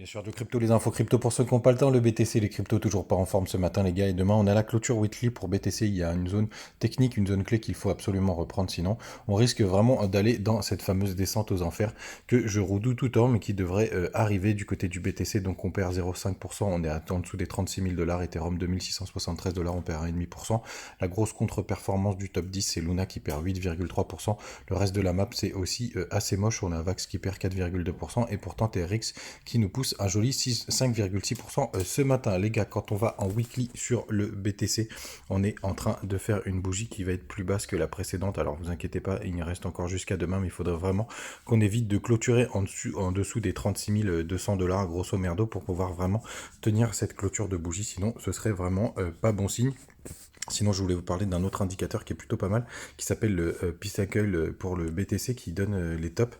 Les chercheurs de crypto, les infos crypto pour ceux qui n'ont pas le temps, le BTC, les cryptos toujours pas en forme ce matin les gars et demain on a la clôture weekly pour BTC, il y a une zone technique, une zone clé qu'il faut absolument reprendre sinon on risque vraiment d'aller dans cette fameuse descente aux enfers que je redoute tout le temps mais qui devrait arriver du côté du BTC donc on perd 0,5%, on est en dessous des 36 000 dollars, Ethereum 2673 dollars, on perd 1,5%, la grosse contre-performance du top 10 c'est Luna qui perd 8,3%, le reste de la map c'est aussi assez moche, on a Vax qui perd 4,2% et pourtant TRX qui nous pousse un joli 5,6% ce matin. Les gars, quand on va en weekly sur le BTC, on est en train de faire une bougie qui va être plus basse que la précédente. Alors vous inquiétez pas, il y reste encore jusqu'à demain, mais il faudrait vraiment qu'on évite de clôturer en dessous des 36 200 dollars grosso merdo pour pouvoir vraiment tenir cette clôture de bougie. Sinon, ce serait vraiment pas bon signe. Sinon, je voulais vous parler d'un autre indicateur qui est plutôt pas mal, qui s'appelle le Pissacle pour le BTC, qui donne les tops,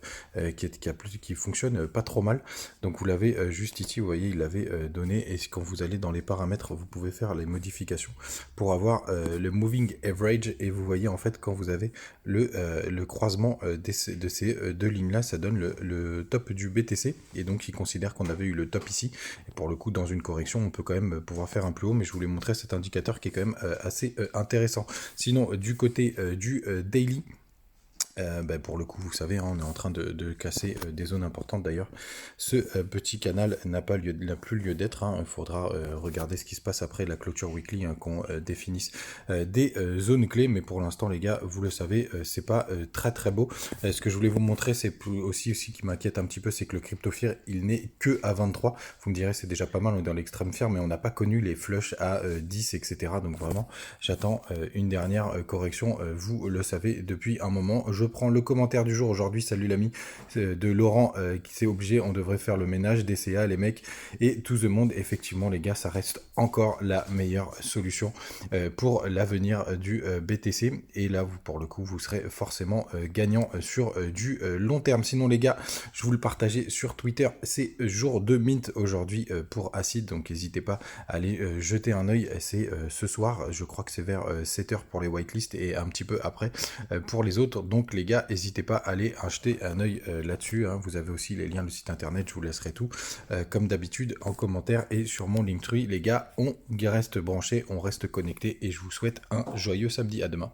qui fonctionne pas trop mal. Donc vous l'avez juste ici, vous voyez, il l'avait donné, et quand vous allez dans les paramètres, vous pouvez faire les modifications pour avoir le Moving Average, et vous voyez en fait quand vous avez le croisement de ces deux lignes-là, ça donne le top du BTC, et donc il considère qu'on avait eu le top ici, et pour le coup, dans une correction, on peut quand même pouvoir faire un plus haut, mais je voulais montrer cet indicateur qui est quand même assez intéressant. Sinon, du côté du daily, pour le coup, vous savez, hein, on est en train de casser des zones importantes. D'ailleurs, ce petit canal n'a plus lieu d'être. Hein. Il faudra regarder ce qui se passe après la clôture weekly, hein, qu'on définisse des zones clés. Mais pour l'instant, les gars, vous le savez, c'est pas très très beau. Ce que je voulais vous montrer, c'est aussi qui m'inquiète un petit peu, c'est que le CryptoFear, il n'est que à 23. Vous me direz, c'est déjà pas mal, on est dans l'extrême fear, mais on n'a pas connu les flushs à 10, etc. Donc vraiment, j'attends une dernière correction. Vous le savez depuis un moment. Je prends le commentaire du jour aujourd'hui, salut l'ami, de Laurent qui s'est obligé, on devrait faire le ménage, DCA, les mecs, et tout le monde, effectivement les gars, ça reste encore la meilleure solution pour l'avenir du BTC, et là, vous, pour le coup, vous serez forcément gagnant sur du long terme. Sinon les gars, je vous le partageais sur Twitter, c'est jour de mint aujourd'hui pour Acid, donc n'hésitez pas à aller jeter un œil, c'est ce soir, je crois que c'est vers 7h pour les whitelists et un petit peu après pour les autres, donc les gars, n'hésitez pas à aller acheter un œil là-dessus, hein. Vous avez aussi les liens du site internet, je vous laisserai tout comme d'habitude en commentaire et sur mon Linktree. Les gars, on reste branchés, on reste connectés et je vous souhaite un joyeux samedi. À demain.